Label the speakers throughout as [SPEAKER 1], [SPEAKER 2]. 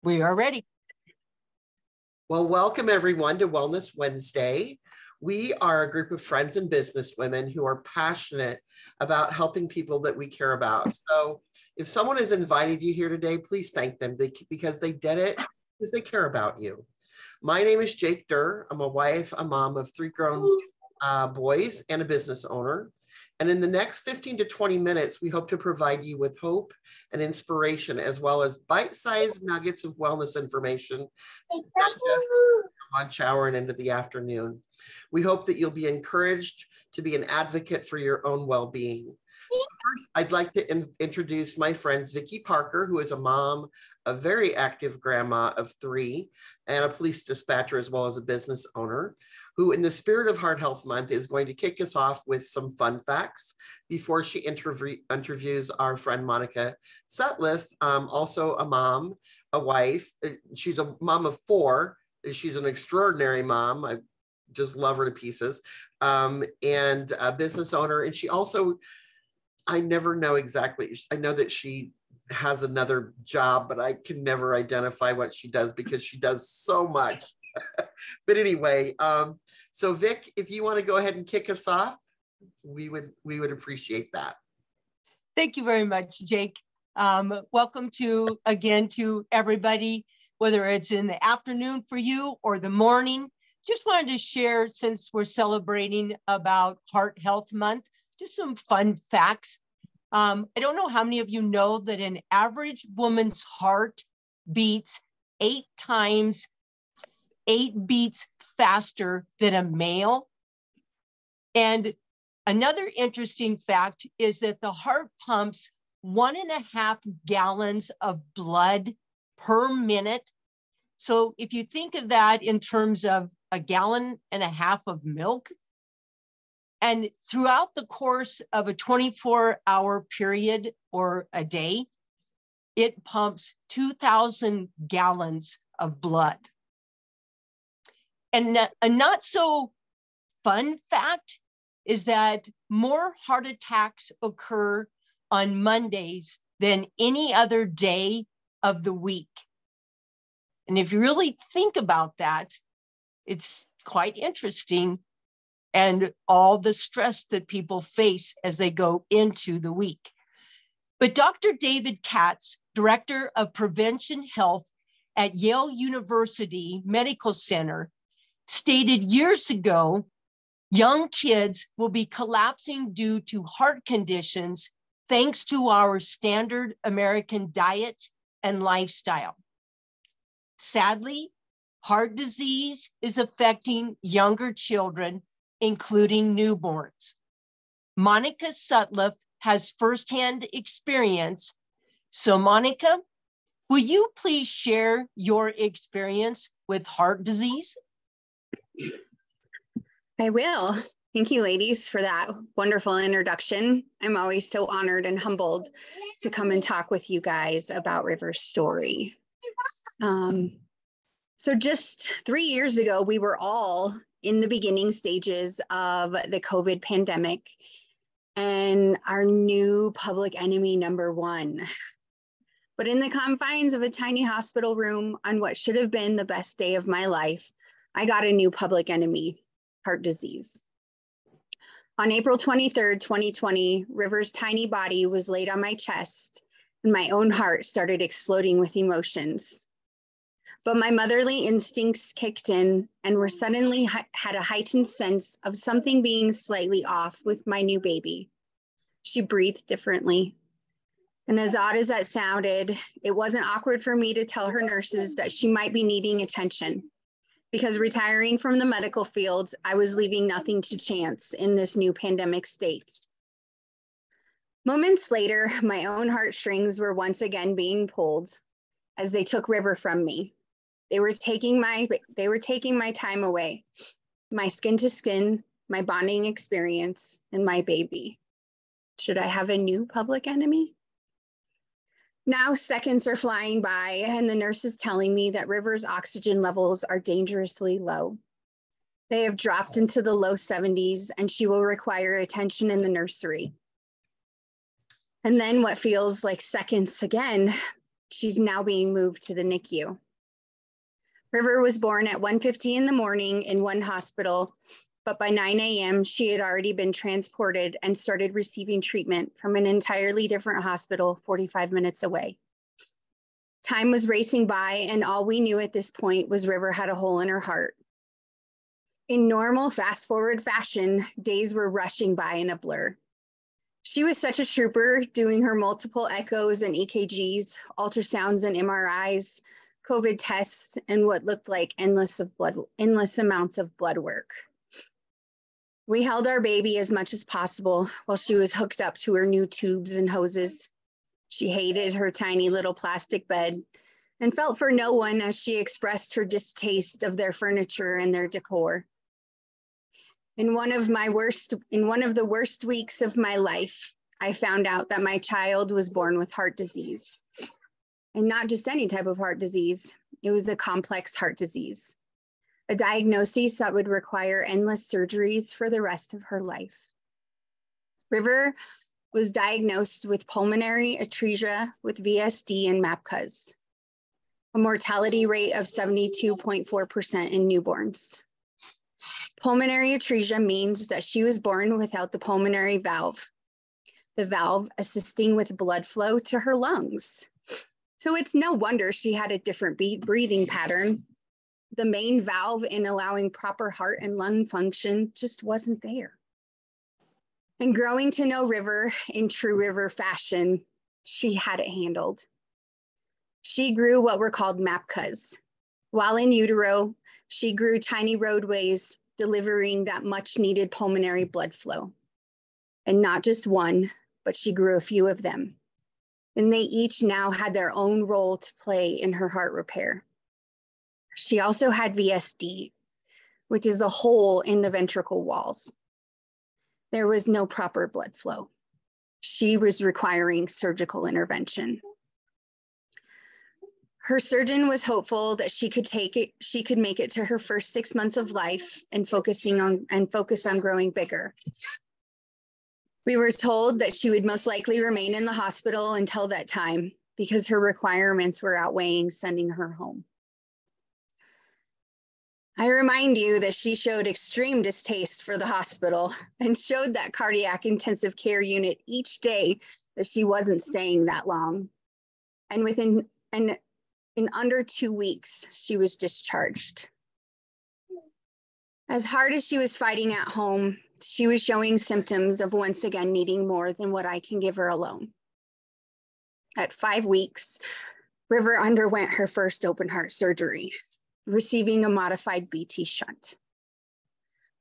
[SPEAKER 1] We are ready.
[SPEAKER 2] Well, welcome everyone to Wellness Wednesday. We are a group of friends and business women who are passionate about helping people that we care about. So if someone has invited you here today, please thank them because they did it because they care about you. My name is Jake Durr. I'm a wife, a mom of 3 grown boys and a business owner. And in the next 15 to 20 minutes, we hope to provide you with hope and inspiration, as well as bite-sized nuggets of wellness information lunch hour and into the afternoon. We hope that you'll be encouraged to be an advocate for your own well-being. So first, I'd like to introduce my friends, Vicki Parker, who is a mom, a very active grandma of 3, and a police dispatcher, as well as a business owner, who in the spirit of Heart Health Month is going to kick us off with some fun facts before she interviews our friend Monica Sutliff, also a mom, a wife. She's a mom of 4. She's an extraordinary mom. I just love her to pieces, and a business owner. And she also, I never know exactly, I know that she has another job, but I can never identify what she does because she does so much. But anyway, so Vic, if you want to go ahead and kick us off, we would appreciate that.
[SPEAKER 1] Thank you very much, Jake. Welcome again to everybody, whether it's in the afternoon for you or the morning. Just wanted to share, since we're celebrating about Heart Health Month, just some fun facts. I don't know how many of you know that an average woman's heart beats 8 beats faster than a male. And another interesting fact is that the heart pumps 1.5 gallons of blood per minute. So if you think of that in terms of 1.5 gallons of milk, and throughout the course of a 24-hour period or a day, it pumps 2,000 gallons of blood. And a not so fun fact is that more heart attacks occur on Mondays than any other day of the week. And if you really think about that, it's quite interesting, and all the stress that people face as they go into the week. But Dr. David Katz, Director of Prevention Health at Yale University Medical Center, stated years ago, young kids will be collapsing due to heart conditions thanks to our standard American diet and lifestyle. Sadly, heart disease is affecting younger children, including newborns. Monica Sutliff has firsthand experience. So Monica, will you please share your experience with heart disease?
[SPEAKER 3] I will. Thank you, ladies, for that wonderful introduction. I'm always so honored and humbled to come and talk with you guys about River's story. So just 3 years ago, we were all in the beginning stages of the COVID pandemic and our new public enemy number 1. But in the confines of a tiny hospital room on what should have been the best day of my life, I got a new public enemy, heart disease. On April 23rd, 2020, River's tiny body was laid on my chest and my own heart started exploding with emotions. But my motherly instincts kicked in and were suddenly had a heightened sense of something being slightly off with my new baby. She breathed differently. And as odd as that sounded, it wasn't awkward for me to tell her nurses that she might be needing attention. Because retiring from the medical field, I was leaving nothing to chance in this new pandemic state. Moments later, my own heartstrings were once again being pulled as they took River from me. They were taking my time away, my skin to skin, my bonding experience, and my baby. Should I have a new public enemy? Now seconds are flying by and the nurse is telling me that River's oxygen levels are dangerously low. They have dropped into the low 70s and she will require attention in the nursery. And then what feels like seconds again She's now being moved to the NICU. River was born at 1:50 in the morning in one hospital, but by 9 a.m., she had already been transported and started receiving treatment from an entirely different hospital 45 minutes away. Time was racing by, and all we knew at this point was River had a hole in her heart. In normal fast-forward fashion, days were rushing by in a blur. She was such a trooper, doing her multiple echoes and EKGs, ultrasounds and MRIs, COVID tests, and what looked like endless amounts of blood work. We held our baby as much as possible while she was hooked up to her new tubes and hoses. She hated her tiny little plastic bed and felt for no one as she expressed her distaste of their furniture and their decor. In one of the worst weeks of my life, I found out that my child was born with heart disease. And not just any type of heart disease, it was a complex heart disease, a diagnosis that would require endless surgeries for the rest of her life. River was diagnosed with pulmonary atresia with VSD and MAPCUS, a mortality rate of 72.4% in newborns. Pulmonary atresia means that she was born without the pulmonary valve, the valve assisting with blood flow to her lungs. So it's no wonder she had a different breathing pattern. The main valve in allowing proper heart and lung function just wasn't there. And growing to know River in true River fashion, she had it handled. She grew what were called MAPCUS. While in utero, she grew tiny roadways, delivering that much needed pulmonary blood flow. And not just one, but she grew a few of them. And they each now had their own role to play in her heart repair. She also had VSD, which is a hole in the ventricle walls. There was no proper blood flow. She was requiring surgical intervention. Her surgeon was hopeful that she could make it to her first 6 months of life and focus on growing bigger. We were told that she would most likely remain in the hospital until that time because her requirements were outweighing sending her home. I remind you that she showed extreme distaste for the hospital and showed that cardiac intensive care unit each day that she wasn't staying that long. And in under 2 weeks, she was discharged. As hard as she was fighting at home, she was showing symptoms of once again needing more than what I can give her alone. At 5 weeks, River underwent her first open heart surgery, receiving a modified BT shunt,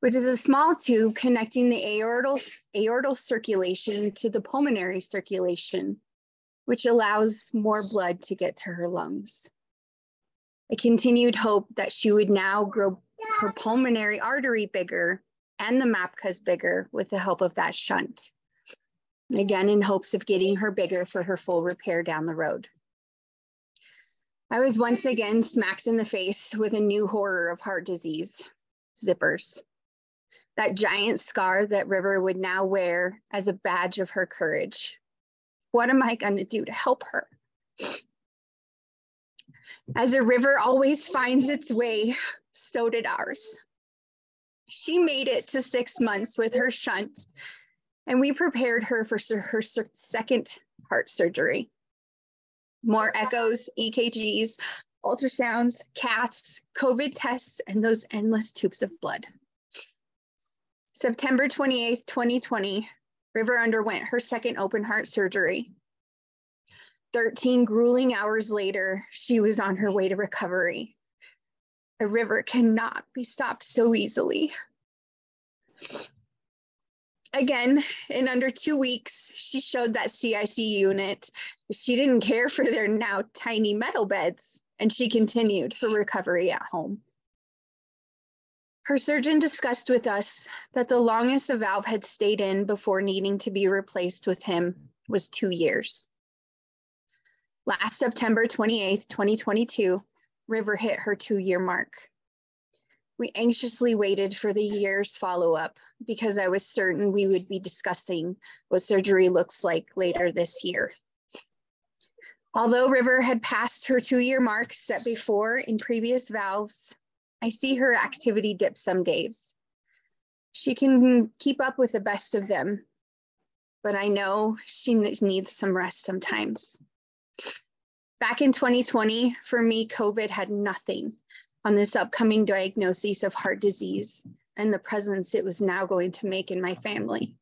[SPEAKER 3] which is a small tube connecting the aortal circulation to the pulmonary circulation, which allows more blood to get to her lungs. A continued hope that she would now grow her pulmonary artery bigger and the MAPCUS bigger with the help of that shunt. Again, in hopes of getting her bigger for her full repair down the road. I was once again smacked in the face with a new horror of heart disease, zippers. That giant scar that River would now wear as a badge of her courage. What am I going to do to help her? As a river always finds its way, so did ours. She made it to 6 months with her shunt, and we prepared her for her second heart surgery. More echoes, EKGs, ultrasounds, caths, COVID tests, and those endless tubes of blood. September 28th, 2020, River underwent her second open heart surgery. 13 grueling hours later, she was on her way to recovery. A river cannot be stopped so easily. Again, in under 2 weeks, she showed that CIC unit. She didn't care for their now tiny metal beds, and she continued her recovery at home. Her surgeon discussed with us that the longest a valve had stayed in before needing to be replaced with him was 2 years. Last September 28th, 2022, River hit her 2-year mark. We anxiously waited for the year's follow-up because I was certain we would be discussing what surgery looks like later this year. Although River had passed her 2-year mark set before in previous valves, I see her activity dip some days. She can keep up with the best of them, but I know she needs some rest sometimes. Back in 2020, for me, COVID had nothing on this upcoming diagnosis of heart disease and the presence it was now going to make in my family.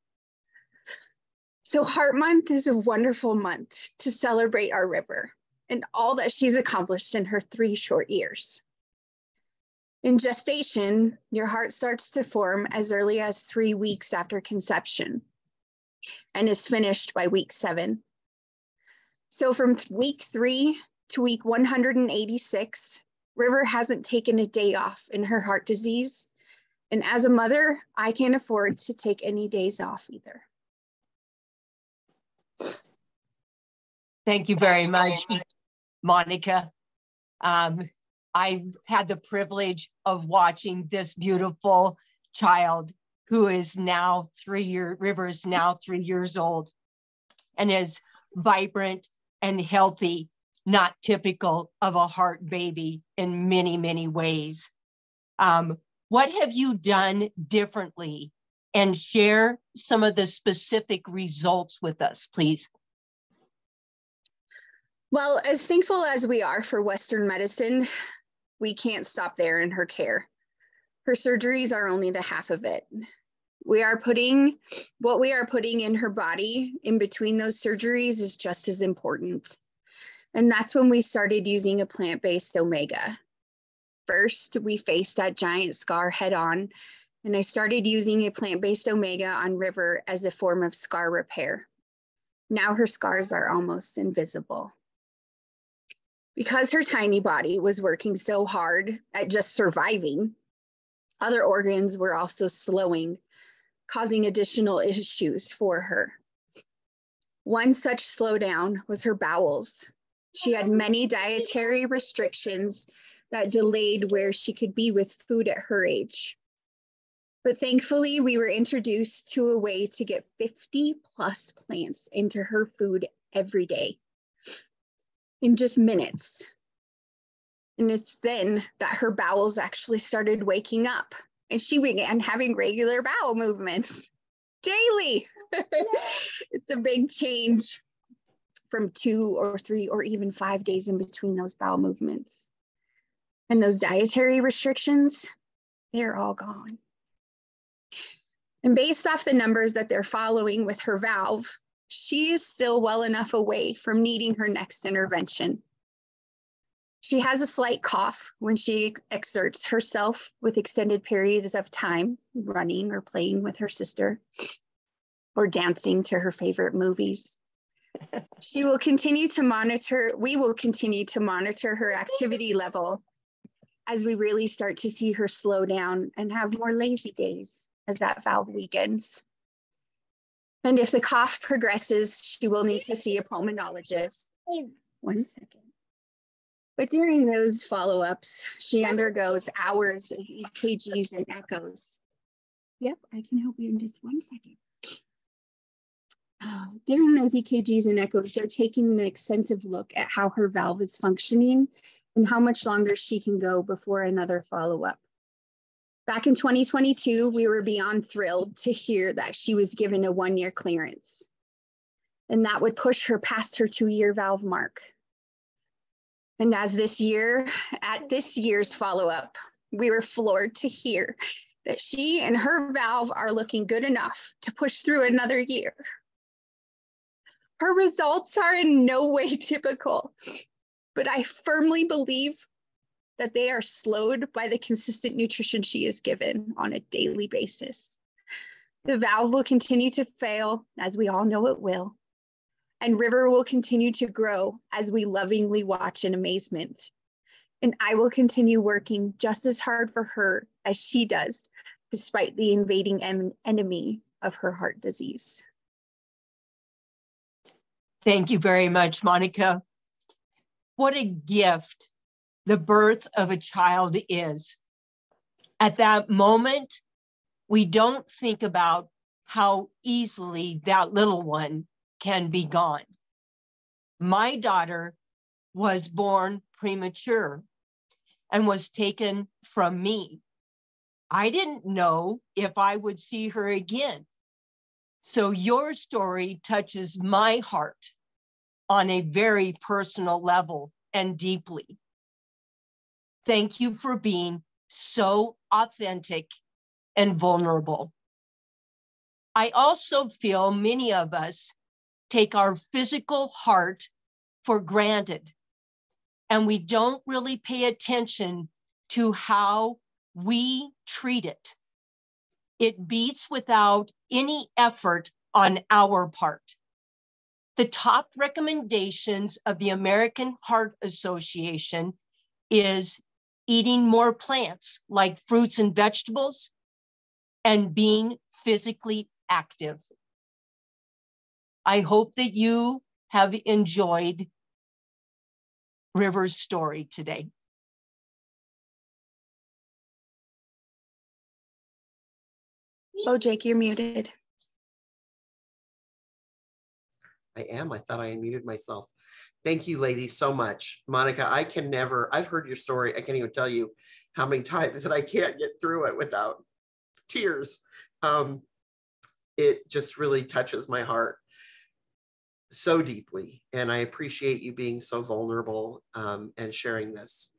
[SPEAKER 3] So Heart Month is a wonderful month to celebrate our River and all that she's accomplished in her 3 short years. In gestation, your heart starts to form as early as 3 weeks after conception and is finished by week 7. So from week 3 to week 186, River hasn't taken a day off in her heart disease. And as a mother, I can't afford to take any days off either.
[SPEAKER 1] Thank you very much, Monica. I've had the privilege of watching this beautiful child who is now River is now 3 years old and is vibrant and healthy, not typical of a heart baby in many, many ways. What have you done differently? And share some of the specific results with us, please.
[SPEAKER 3] Well, as thankful as we are for Western medicine, we can't stop there in her care. Her surgeries are only the half of it. What we are putting in her body in between those surgeries is just as important. And that's when we started using a plant-based omega. First, we faced that giant scar head on, and I started using a plant-based omega on River as a form of scar repair. Now her scars are almost invisible. Because her tiny body was working so hard at just surviving, other organs were also slowing, causing additional issues for her. One such slowdown was her bowels. She had many dietary restrictions that delayed where she could be with food at her age. But thankfully, we were introduced to a way to get 50+ plants into her food every day in just minutes. And it's then that her bowels actually started waking up and she began having regular bowel movements daily. It's a big change from 2 or 3 or even 5 days in between those bowel movements. And those dietary restrictions, they're all gone. And based off the numbers that they're following with her valve, she is still well enough away from needing her next intervention. She has a slight cough when she exerts herself with extended periods of time, running or playing with her sister, or dancing to her favorite movies. We will continue to monitor her activity level as we really start to see her slow down and have more lazy days as that valve weakens. And if the cough progresses, she will need to see a pulmonologist. 1 second. But during those follow-ups, she undergoes hours of EKGs and echoes. Yep, I can help you in just 1 second. During those EKGs and echoes, they're taking an extensive look at how her valve is functioning and how much longer she can go before another follow-up. Back in 2022, we were beyond thrilled to hear that she was given a 1-year clearance, and that would push her past her 2-year valve mark. And at this year's follow-up, we were floored to hear that she and her valve are looking good enough to push through another year. Her results are in no way typical, but I firmly believe that they are slowed by the consistent nutrition she is given on a daily basis. The valve will continue to fail, as we all know it will, and River will continue to grow as we lovingly watch in amazement. And I will continue working just as hard for her as she does, despite the invading enemy of her heart disease.
[SPEAKER 1] Thank you very much, Monica. What a gift the birth of a child is. At that moment, we don't think about how easily that little one can be gone. My daughter was born premature and was taken from me. I didn't know if I would see her again. So your story touches my heart on a very personal level and deeply. Thank you for being so authentic and vulnerable. I also feel many of us take our physical heart for granted, and we don't really pay attention to how we treat it. It beats without any effort on our part. The top recommendations of the American Heart Association is eating more plants like fruits and vegetables and being physically active. I hope that you have enjoyed River's story today.
[SPEAKER 3] Oh, Jake, you're muted.
[SPEAKER 2] I am. I thought I unmuted myself. Thank you, ladies, so much. Monica, I can never, I've heard your story. I can't even tell you how many times that I can't get through it without tears. It just really touches my heart so deeply. And I appreciate you being so vulnerable and sharing this.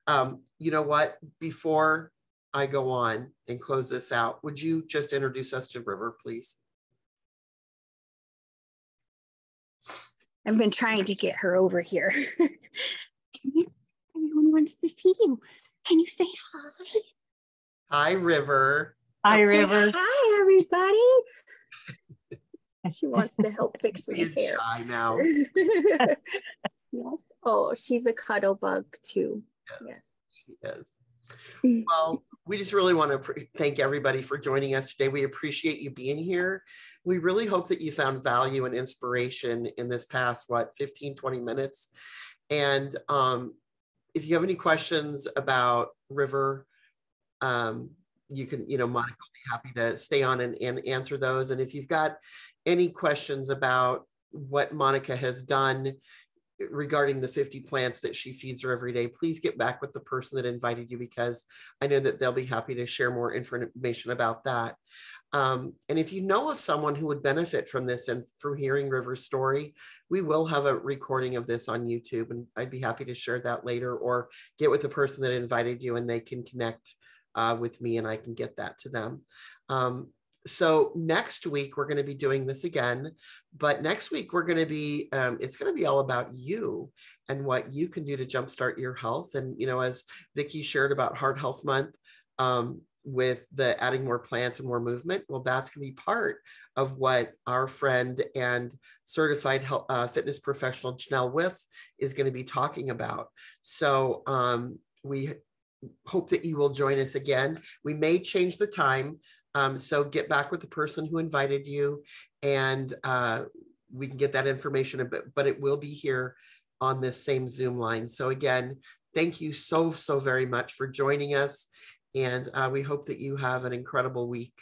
[SPEAKER 2] You know what? Before I go on and close this out, would you just introduce us to River, please?
[SPEAKER 3] I've been trying to get her over here. Everyone wants to see you. Can you say hi?
[SPEAKER 2] Hi, River.
[SPEAKER 1] Hi,
[SPEAKER 3] Say
[SPEAKER 1] River.
[SPEAKER 3] hi, everybody. She wants to help fix my
[SPEAKER 2] Being
[SPEAKER 3] hair.
[SPEAKER 2] shy now.
[SPEAKER 3] Yes. Oh, she's a cuddle bug too.
[SPEAKER 2] Yes, she is.
[SPEAKER 3] Yes.
[SPEAKER 2] Well, we just really want to thank everybody for joining us today. We appreciate you being here. We really hope that you found value and inspiration in this past, 15, 20 minutes. And if you have any questions about River, you can, Monica will be happy to stay on and answer those. And if you've got any questions about what Monica has done regarding the 50 plants that she feeds her every day, please get back with the person that invited you, because I know that they'll be happy to share more information about that. And if you know of someone who would benefit from this and from hearing River's story, we will have a recording of this on YouTube, and I'd be happy to share that later, or get with the person that invited you and they can connect with me and I can get that to them. So next week, we're going to be doing this again, but next week we're going to be, it's going to be all about you and what you can do to jumpstart your health. And, as Vicki shared about Heart Health Month, with the adding more plants and more movement, well, that's going to be part of what our friend and certified fitness professional Janelle With is going to be talking about. So we hope that you will join us again. We may change the time. So get back with the person who invited you, and we can get that information, but it will be here on this same Zoom line. So again, thank you so very much for joining us. And we hope that you have an incredible week.